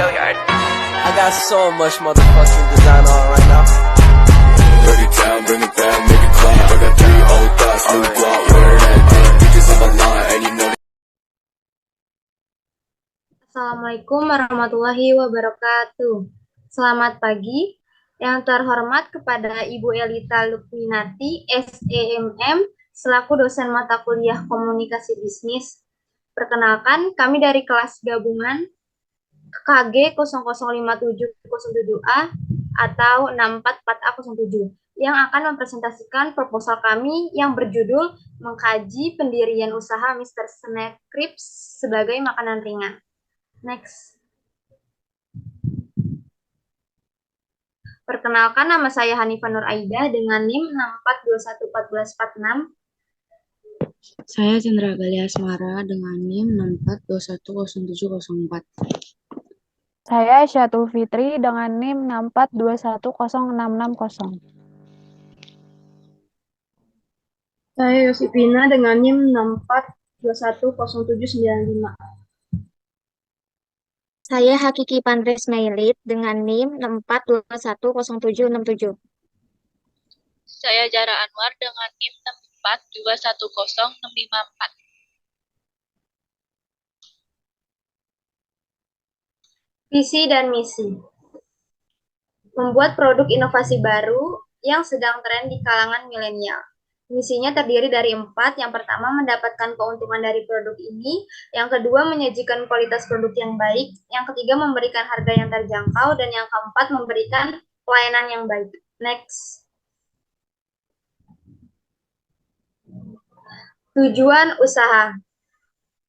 I got so much motherfucking design on right now. Dirty town, bring it back, make it clap. I got 3 old thoughts, new guap, wear that dick. Bitches on my line, and you know. Assalamualaikum warahmatullahi wabarakatuh. Selamat pagi. Yang terhormat kepada Ibu Elita Lukminati, SEMM, selaku dosen mata kuliah Komunikasi Bisnis. Perkenalkan, kami dari kelas gabungan KG 005707A atau 644A07 yang akan mempresentasikan proposal kami yang berjudul mengkaji pendirian usaha Mr. Snack Crips sebagai makanan ringan. Next. Perkenalkan, nama saya Hanifah Nur Aida dengan NIM 64211446. Saya Chandra Galia Asmara dengan NIM 64210704. Saya Syatul Fitri dengan NIM 64210660. Saya Yosipina dengan NIM 64210795. Saya Hakiki Pandres Mailit dengan NIM 64210767. Saya Jara Anwar dengan NIM 64210654. Visi dan misi. Membuat produk inovasi baru yang sedang tren di kalangan milenial. Misinya terdiri dari 4. Yang pertama, mendapatkan keuntungan dari produk ini. Yang kedua, menyajikan kualitas produk yang baik. Yang ketiga, memberikan harga yang terjangkau. Dan yang keempat, memberikan pelayanan yang baik. Next. Tujuan usaha.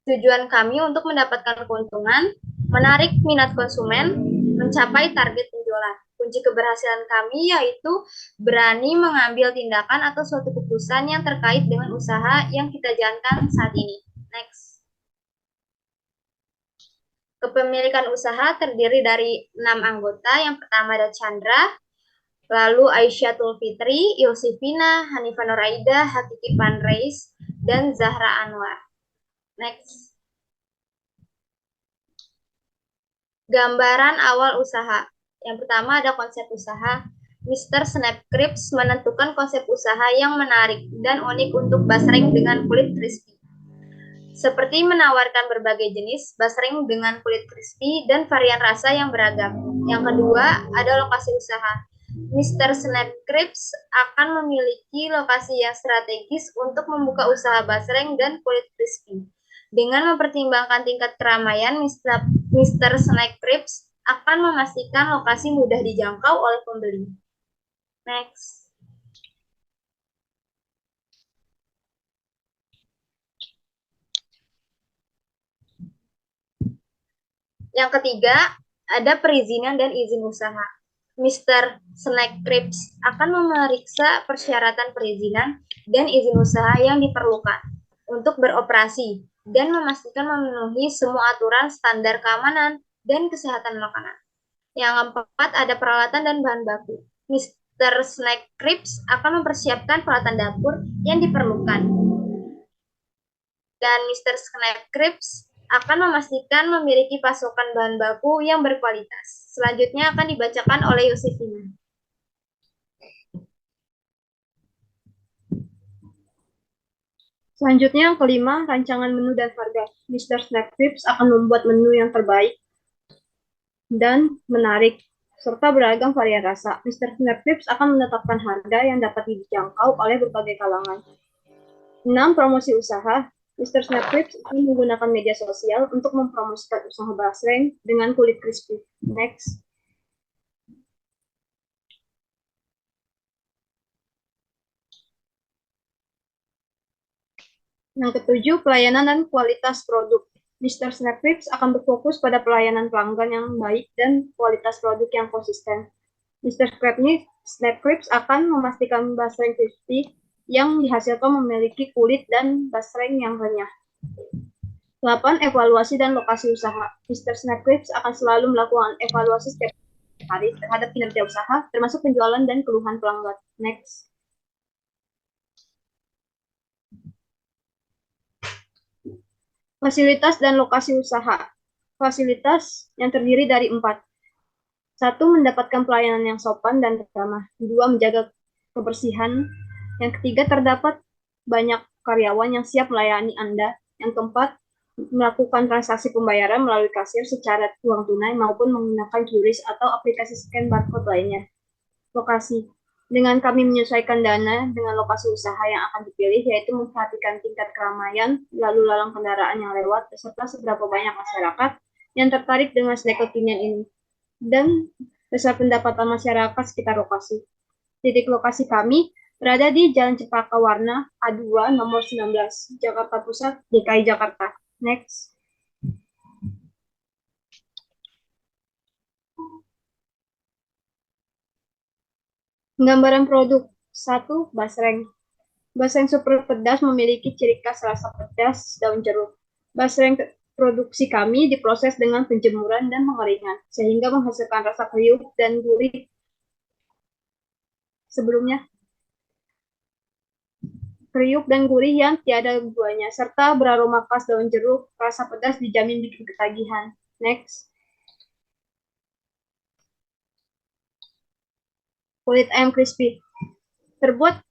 Tujuan kami untuk mendapatkan keuntungan, menarik minat konsumen, mencapai target penjualan. Kunci keberhasilan kami yaitu berani mengambil tindakan atau suatu keputusan yang terkait dengan usaha yang kita jalankan saat ini. Next. Kepemilikan usaha terdiri dari 6 anggota. Yang pertama ada Chandra, lalu Aisyatul Fitri, Yosifina, Hanifah Nur Aida, Hakiki Pandres, dan Zahra Anwar. Next. Gambaran awal usaha. Yang pertama ada konsep usaha. Mr. Snack Crips menentukan konsep usaha yang menarik dan unik untuk basreng dengan kulit crispy. Seperti menawarkan berbagai jenis basreng dengan kulit crispy dan varian rasa yang beragam. Yang kedua ada lokasi usaha. Mr. Snack Crips akan memiliki lokasi yang strategis untuk membuka usaha basreng dan kulit crispy. Dengan mempertimbangkan tingkat keramaian, Mr. Snack Crips akan memastikan lokasi mudah dijangkau oleh pembeli. Next. Yang ketiga, ada perizinan dan izin usaha. Mr. Snack Crips akan memeriksa persyaratan perizinan dan izin usaha yang diperlukan untuk beroperasi dan memastikan memenuhi semua aturan standar keamanan dan kesehatan makanan. Yang keempat, ada peralatan dan bahan baku. Mr. Snack Crips akan mempersiapkan peralatan dapur yang diperlukan. Dan Mr. Snack Crips akan memastikan memiliki pasokan bahan baku yang berkualitas. Selanjutnya akan dibacakan oleh Yosifina. Selanjutnya yang kelima, rancangan menu dan harga. Mr. Snack Crips akan membuat menu yang terbaik dan menarik, serta beragam varian rasa. Mr. Snack Crips akan menetapkan harga yang dapat dijangkau oleh berbagai kalangan. 6. Promosi usaha. Mr. Snack Crips akan menggunakan media sosial untuk mempromosikan usaha basreng dengan kulit crispy. Next. Yang ketujuh, pelayanan dan kualitas produk. Mr. Snack Crips akan berfokus pada pelayanan pelanggan yang baik dan kualitas produk yang konsisten. Mr. Snack Crips akan memastikan basreng crispy yang dihasilkan memiliki kulit dan basreng yang renyah. 8. Evaluasi dan lokasi usaha. Mr. Snack Crips akan selalu melakukan evaluasi setiap hari terhadap kinerja usaha, termasuk penjualan dan keluhan pelanggan. Next. Fasilitas dan lokasi usaha. fasilitas yang terdiri dari 4. 1. Mendapatkan pelayanan yang sopan dan ramah. 2. Menjaga kebersihan. Yang ketiga, terdapat banyak karyawan yang siap melayani Anda. Yang keempat, melakukan transaksi pembayaran melalui kasir secara uang tunai maupun menggunakan QRIS atau aplikasi scan barcode lainnya. Lokasi. Dengan kami menyesuaikan dana dengan lokasi usaha yang akan dipilih, yaitu memperhatikan tingkat keramaian, lalu lalang kendaraan yang lewat, beserta seberapa banyak masyarakat yang tertarik dengan snack kekinian ini, dan besar pendapatan masyarakat sekitar lokasi. Titik lokasi kami berada di Jalan Cempaka Warna A2 nomor 19, Jakarta Pusat, DKI Jakarta. Next. Gambaran produk. 1. Basreng. Basreng super pedas memiliki ciri khas rasa pedas daun jeruk. Basreng produksi kami diproses dengan penjemuran dan pengeringan, sehingga menghasilkan rasa kriuk dan gurih yang tiada duanya, serta beraroma khas daun jeruk. Rasa pedas dijamin bikin ketagihan. Next. Kulit ayam crispy. Terbuat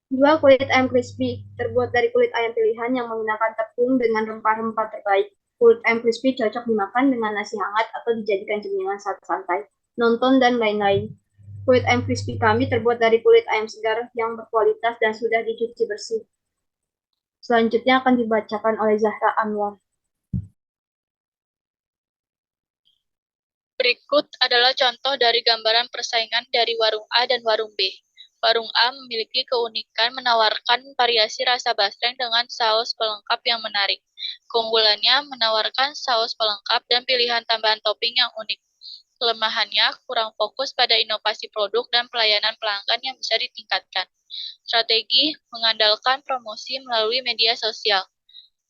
Dua, kulit ayam crispy. Terbuat dari kulit ayam pilihan yang menggunakan tepung dengan rempah-rempah terbaik. Kulit ayam crispy cocok dimakan dengan nasi hangat atau dijadikan cemilan saat santai, nonton, dan lain-lain. Kulit ayam crispy kami terbuat dari kulit ayam segar yang berkualitas dan sudah dicuci bersih. Selanjutnya akan dibacakan oleh Zahra Anwar. Berikut adalah contoh dari gambaran persaingan dari warung A dan warung B. Warung A memiliki keunikan menawarkan variasi rasa basreng dengan saus pelengkap yang menarik. Keunggulannya menawarkan saus pelengkap dan pilihan tambahan topping yang unik. Kelemahannya kurang fokus pada inovasi produk dan pelayanan pelanggan yang bisa ditingkatkan. Strategi mengandalkan promosi melalui media sosial.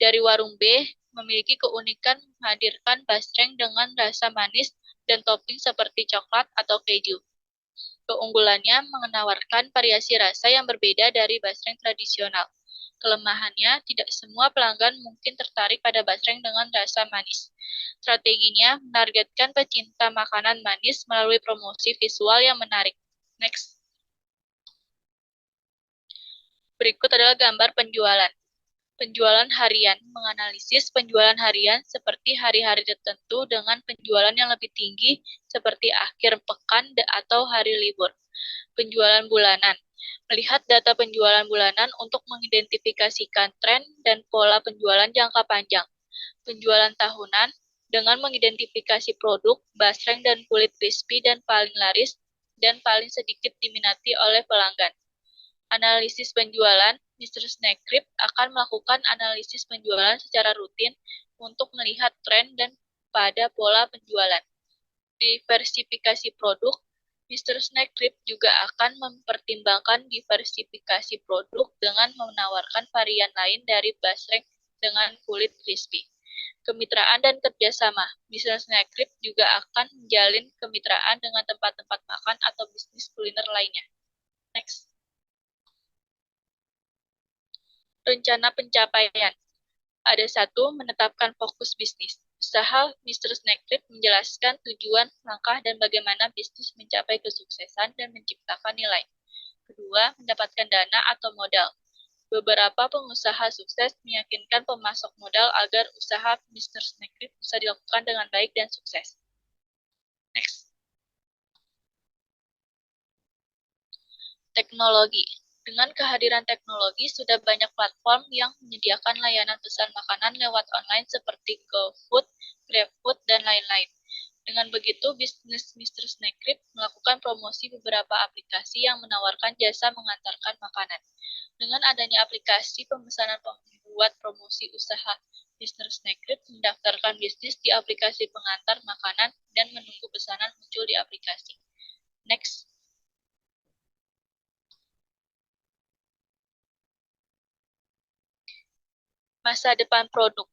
Dari warung B memiliki keunikan menghadirkan basreng dengan rasa manis dan topping seperti coklat atau keju. Keunggulannya menawarkan variasi rasa yang berbeda dari basreng tradisional. Kelemahannya, tidak semua pelanggan mungkin tertarik pada basreng dengan rasa manis. Strateginya menargetkan pecinta makanan manis melalui promosi visual yang menarik. Next. Berikut adalah gambar penjualan. Penjualan harian menganalisis penjualan harian seperti hari-hari tertentu dengan penjualan yang lebih tinggi seperti akhir pekan atau hari libur. Penjualan bulanan melihat data penjualan bulanan untuk mengidentifikasikan tren dan pola penjualan jangka panjang. Penjualan tahunan dengan mengidentifikasi produk, basreng dan kulit crispy dan paling laris dan paling sedikit diminati oleh pelanggan. Analisis penjualan, Mr. Snackcrypt akan melakukan analisis penjualan secara rutin untuk melihat tren dan pada pola penjualan. Diversifikasi produk, Mr. Snackcrypt juga akan mempertimbangkan diversifikasi produk dengan menawarkan varian lain dari basreng dengan kulit crispy. Kemitraan dan kerjasama, Mr. Snackcrypt juga akan menjalin kemitraan dengan tempat-tempat makan atau bisnis kuliner lainnya. Next. Rencana pencapaian. Ada 1, menetapkan fokus bisnis. Usaha Mr. Snackcrypt menjelaskan tujuan, langkah, dan bagaimana bisnis mencapai kesuksesan dan menciptakan nilai. Kedua, mendapatkan dana atau modal. Beberapa pengusaha sukses meyakinkan pemasok modal agar usaha Mr. Snackcrypt bisa dilakukan dengan baik dan sukses. Next. Teknologi. Dengan kehadiran teknologi, sudah banyak platform yang menyediakan layanan pesan makanan lewat online seperti GoFood, GrabFood, dan lain-lain. Dengan begitu, bisnis Mr. Snackcrypt melakukan promosi beberapa aplikasi yang menawarkan jasa mengantarkan makanan. Dengan adanya aplikasi pemesanan membuat promosi usaha, Mr. Snackcrypt mendaftarkan bisnis di aplikasi pengantar makanan dan menunggu pesanan muncul di aplikasi. Next. Masa depan produk.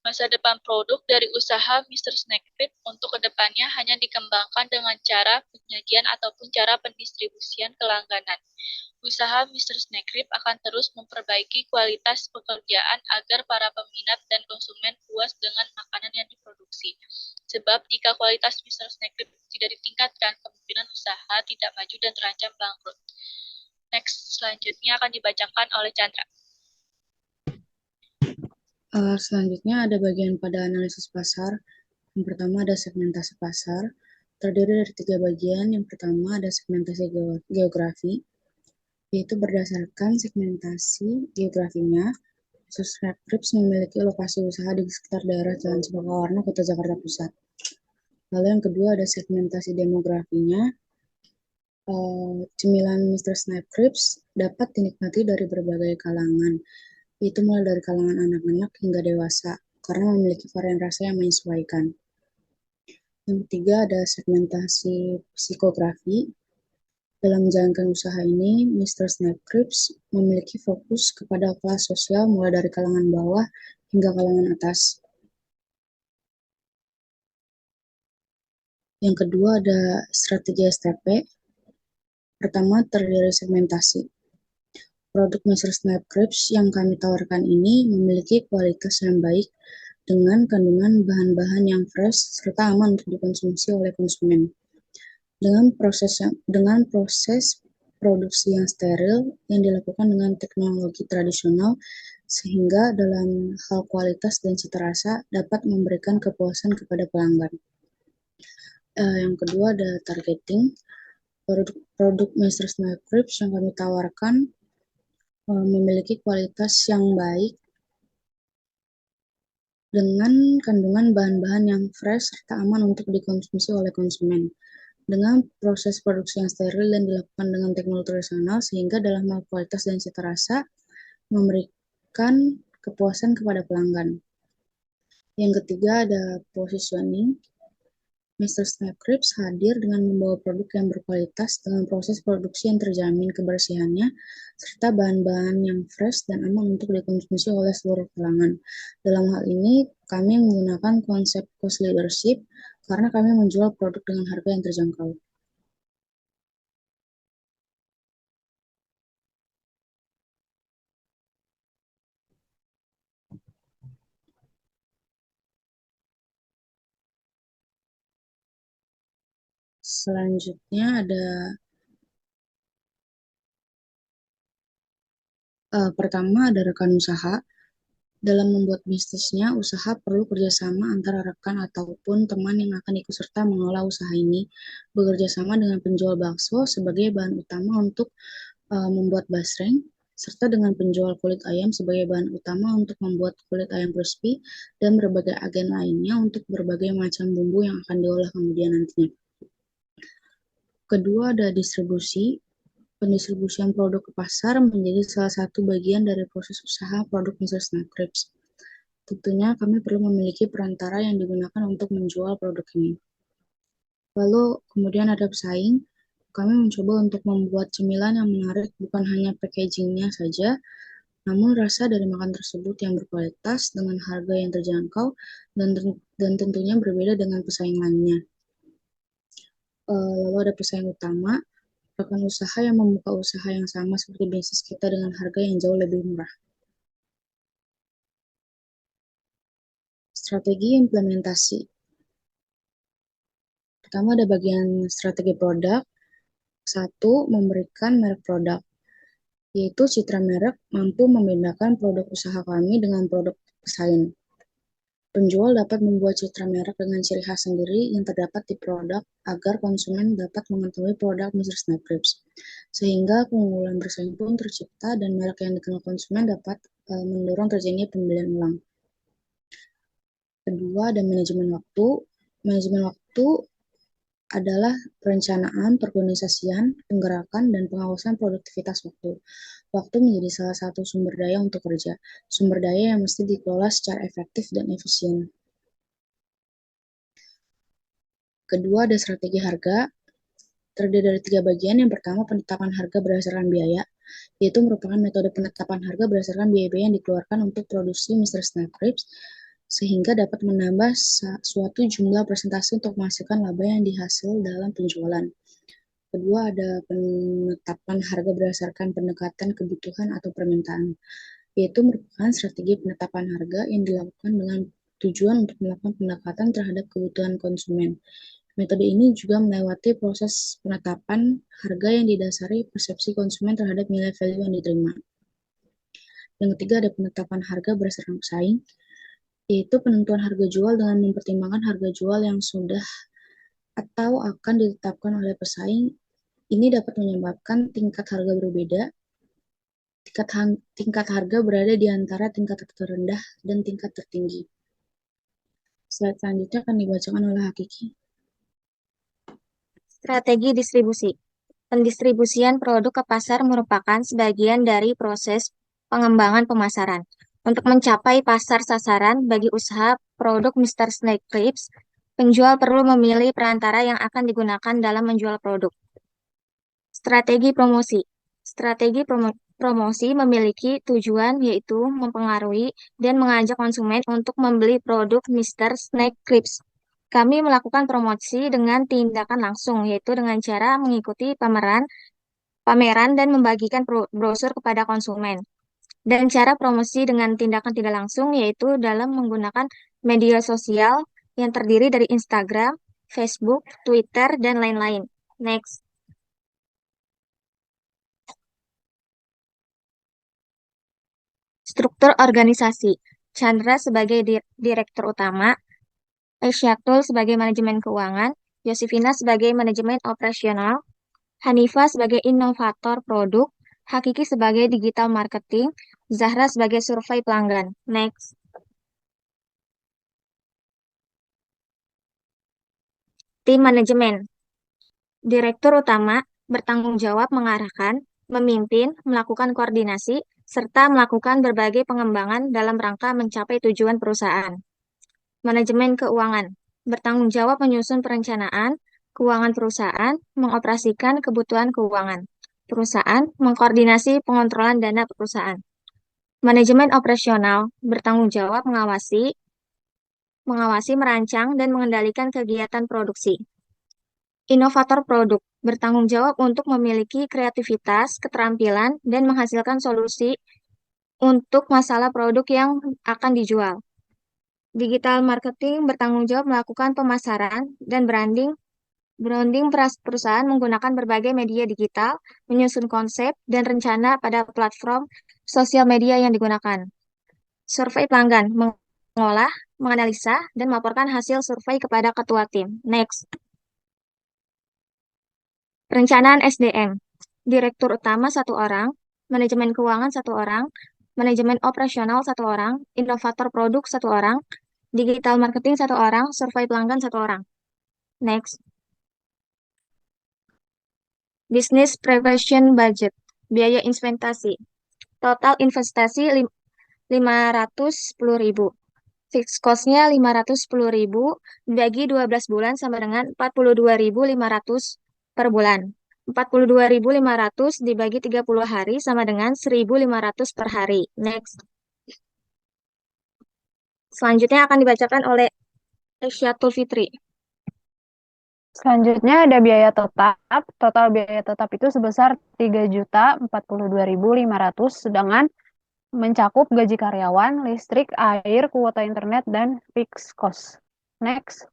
Masa depan produk dari usaha Mr. Snackfit untuk kedepannya hanya dikembangkan dengan cara penyajian ataupun cara pendistribusian ke langganan. Usaha Mr. Snackfit akan terus memperbaiki kualitas pekerjaan agar para peminat dan konsumen puas dengan makanan yang diproduksi. Sebab jika kualitas Mr. Snackfit tidak ditingkatkan, kemungkinan usaha tidak maju dan terancam bangkrut. Next, selanjutnya akan dibacakan oleh Chandra. Selanjutnya ada bagian pada analisis pasar. Yang pertama ada segmentasi pasar, terdiri dari 3 bagian. Yang pertama ada segmentasi geografi, yaitu berdasarkan segmentasi geografinya, Snackfit memiliki lokasi usaha di sekitar daerah Jalan Cempaka Warna, Kota Jakarta Pusat. Lalu yang kedua ada segmentasi demografinya. Cemilan Mr. Snackfit dapat dinikmati dari berbagai kalangan, yaitu mulai dari kalangan anak-anak hingga dewasa, karena memiliki varian rasa yang menyesuaikan. Yang ketiga ada segmentasi psikografi. Dalam menjalankan usaha ini, Mr. Snackfit memiliki fokus kepada kelas sosial mulai dari kalangan bawah hingga kalangan atas. Yang kedua ada strategi STP. Pertama terdiri dari segmentasi. Produk Mr. Snackfit yang kami tawarkan ini memiliki kualitas yang baik dengan kandungan bahan-bahan yang fresh serta aman untuk dikonsumsi oleh konsumen. Dengan proses produksi yang steril yang dilakukan dengan teknologi tradisional, sehingga dalam hal kualitas dan cita rasa dapat memberikan kepuasan kepada pelanggan. Yang kedua ada targeting. Produk Mr. Snackfit yang kami tawarkan memiliki kualitas yang baik dengan kandungan bahan-bahan yang fresh serta aman untuk dikonsumsi oleh konsumen. Dengan proses produksi yang steril dan dilakukan dengan teknologi tradisional, sehingga dalam hal kualitas dan cita rasa memberikan kepuasan kepada pelanggan. Yang ketiga ada positioning. Mr. Snackfit hadir dengan membawa produk yang berkualitas dengan proses produksi yang terjamin kebersihannya, serta bahan-bahan yang fresh dan aman untuk dikonsumsi oleh seluruh kalangan. Dalam hal ini, kami menggunakan konsep cost leadership karena kami menjual produk dengan harga yang terjangkau. Selanjutnya ada pertama ada rekan usaha. Dalam membuat bisnisnya, usaha perlu kerjasama antara rekan ataupun teman yang akan ikut serta mengelola usaha ini. Bekerja sama dengan penjual bakso sebagai bahan utama untuk membuat basreng, serta dengan penjual kulit ayam sebagai bahan utama untuk membuat kulit ayam crispy, dan berbagai agen lainnya untuk berbagai macam bumbu yang akan diolah kemudian nantinya. Kedua ada distribusi. Pendistribusian produk ke pasar menjadi salah satu bagian dari proses usaha produk Mr. Snackfit. Tentunya kami perlu memiliki perantara yang digunakan untuk menjual produk ini. Lalu kemudian ada pesaing. Kami mencoba untuk membuat cemilan yang menarik bukan hanya packagingnya saja, namun rasa dari makan tersebut yang berkualitas dengan harga yang terjangkau dan tentunya berbeda dengan pesaing lainnya. Lalu ada pesaing utama. Rekan usaha yang membuka usaha yang sama seperti bisnis kita dengan harga yang jauh lebih murah. Strategi implementasi. Pertama ada bagian strategi produk. 1. Memberikan merek produk, yaitu citra merek mampu membedakan produk usaha kami dengan produk pesaing. Penjual dapat membuat citra merek dengan ciri khas sendiri yang terdapat di produk agar konsumen dapat mengetahui produk Mr. Snackfit, sehingga keunggulan bersaing pun tercipta dan merek yang dikenal konsumen dapat mendorong terjadinya pembelian ulang. Kedua, ada manajemen waktu. Manajemen waktu adalah perencanaan, perorganisasian, penggerakan, dan pengawasan produktivitas waktu. Waktu menjadi salah satu sumber daya untuk kerja. Sumber daya yang mesti dikelola secara efektif dan efisien. Kedua, ada strategi harga. Terdiri dari 3 bagian. Yang pertama, penetapan harga berdasarkan biaya. yaitu merupakan metode penetapan harga berdasarkan biaya-biaya yang dikeluarkan untuk produksi Mr. Snapcrepes, sehingga dapat menambah suatu jumlah persentase untuk menghasilkan laba yang dihasil dalam penjualan. Kedua, ada penetapan harga berdasarkan pendekatan kebutuhan atau permintaan, yaitu merupakan strategi penetapan harga yang dilakukan dengan tujuan untuk melakukan pendekatan terhadap kebutuhan konsumen. Metode ini juga melewati proses penetapan harga yang didasari persepsi konsumen terhadap nilai value yang diterima. Yang ketiga, ada penetapan harga berdasarkan pesaing, yaitu penentuan harga jual dengan mempertimbangkan harga jual yang sudah atau akan ditetapkan oleh pesaing. Ini dapat menyebabkan tingkat harga berbeda. Tingkat harga berada di antara tingkat terendah dan tingkat tertinggi. Slide selanjutnya akan dibacakan oleh Hakiki. Strategi distribusi. Pendistribusian produk ke pasar merupakan sebagian dari proses pengembangan pemasaran. Untuk mencapai pasar sasaran bagi usaha produk Mr. Snapcrepes, penjual perlu memilih perantara yang akan digunakan dalam menjual produk. Strategi promosi. Strategi promosi memiliki tujuan yaitu mempengaruhi dan mengajak konsumen untuk membeli produk Mr. Snapcrepes. Kami melakukan promosi dengan tindakan langsung, yaitu dengan cara mengikuti pameran dan membagikan brosur kepada konsumen. Dan cara promosi dengan tindakan tidak langsung, yaitu dalam menggunakan media sosial yang terdiri dari Instagram, Facebook, Twitter, dan lain-lain. Next. Struktur organisasi. Chandra sebagai direktur utama, Aisyatul sebagai manajemen keuangan, Yosefina sebagai manajemen operasional, Hanifa sebagai inovator produk, Hakiki sebagai digital marketing, Zahra sebagai survei pelanggan. Next. Tim manajemen. Direktur utama bertanggung jawab mengarahkan, memimpin, melakukan koordinasi, serta melakukan berbagai pengembangan dalam rangka mencapai tujuan perusahaan. Manajemen keuangan bertanggung jawab menyusun perencanaan keuangan perusahaan, mengoperasikan kebutuhan keuangan perusahaan, mengkoordinasi pengontrolan dana perusahaan. Manajemen operasional bertanggung jawab mengawasi, merancang, dan mengendalikan kegiatan produksi. Inovator produk bertanggung jawab untuk memiliki kreativitas, keterampilan, dan menghasilkan solusi untuk masalah produk yang akan dijual. Digital marketing bertanggung jawab melakukan pemasaran dan branding perusahaan menggunakan berbagai media digital, menyusun konsep dan rencana pada platform sosial media yang digunakan. Survei pelanggan mengolah, menganalisa, dan melaporkan hasil survei kepada ketua tim. Next. Perencanaan SDM. Direktur utama 1 orang, manajemen keuangan 1 orang, manajemen operasional 1 orang, inovator produk 1 orang, digital marketing 1 orang, survei pelanggan 1 orang. Next. Business preparation budget. Biaya investasi. Total investasi 510.000. Fixed cost-nya 510.000 dibagi 12 bulan sama dengan 42.500 per bulan. 42.500 dibagi 30 hari sama dengan 1.500 per hari. Next. Selanjutnya akan dibacakan oleh Aisyatul Fitri. Selanjutnya ada biaya tetap. Total biaya tetap itu sebesar 3.042.500, sedangkan mencakup gaji karyawan, listrik, air, kuota internet, dan fixed cost. Next.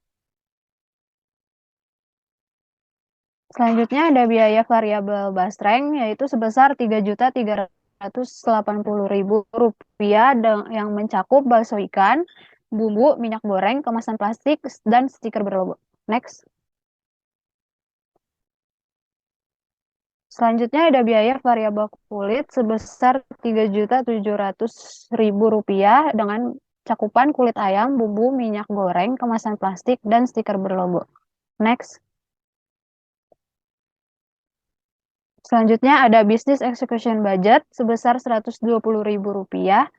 Selanjutnya ada biaya variabel basreng, yaitu sebesar 3.380.000 rupiah yang mencakup bakso ikan, bumbu, minyak goreng, kemasan plastik, dan stiker berlogo. Next. Selanjutnya ada biaya variabel kulit sebesar 3.700.000 rupiah dengan cakupan kulit ayam, bumbu, minyak goreng, kemasan plastik, dan stiker berlogo. Next. Selanjutnya ada business execution budget sebesar 120.000 rupiah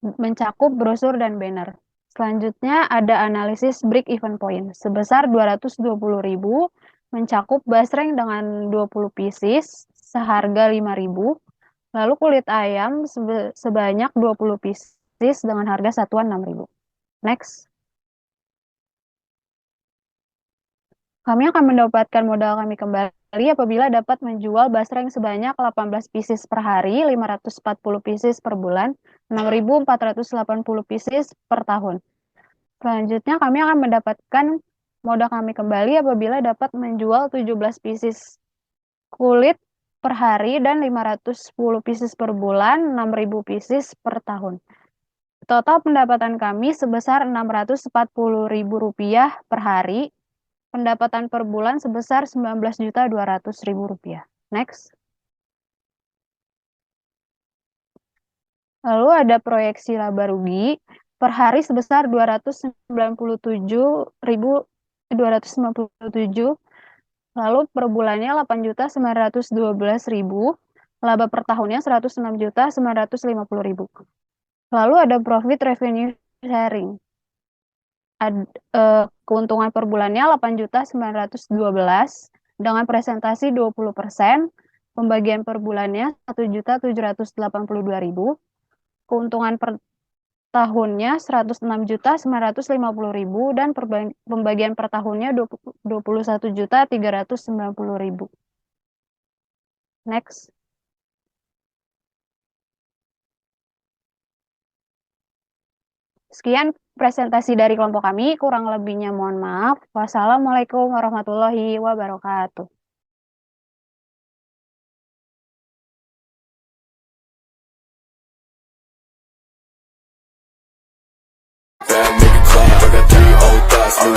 mencakup brosur dan banner. Selanjutnya ada analisis break-even point sebesar 220.000 mencakup basreng dengan 20 pieces seharga 5.000, Lalu kulit ayam sebanyak 20 pieces dengan harga satuan 6.000. Next. Kami akan mendapatkan modal kami kembali apabila dapat menjual basreng sebanyak 18 pieces per hari, 540 pieces per bulan, 6.480 pieces per tahun. Selanjutnya kami akan mendapatkan modal kami kembali apabila dapat menjual 17 pieces kulit per hari dan 510 pieces per bulan, 6.000 pieces per tahun. Total pendapatan kami sebesar Rp640.000 per hari, pendapatan per bulan sebesar Rp19.200.000. Next. Lalu ada proyeksi laba rugi per hari sebesar 297.257. Lalu per bulannya 8.912.000. Laba per tahunnya 106.950.000. Lalu ada profit revenue sharing. Keuntungan per bulannya 8.912 dengan presentasi 20%, pembagian per bulannya 1.782.000, keuntungan per tahunnya 106.950.000 dan pembagian per tahunnya 21.390.000. Next. Sekian presentasi dari kelompok kami, kurang lebihnya mohon maaf. Wassalamualaikum warahmatullahi wabarakatuh. Make it clap. I got 3 old thoughts, new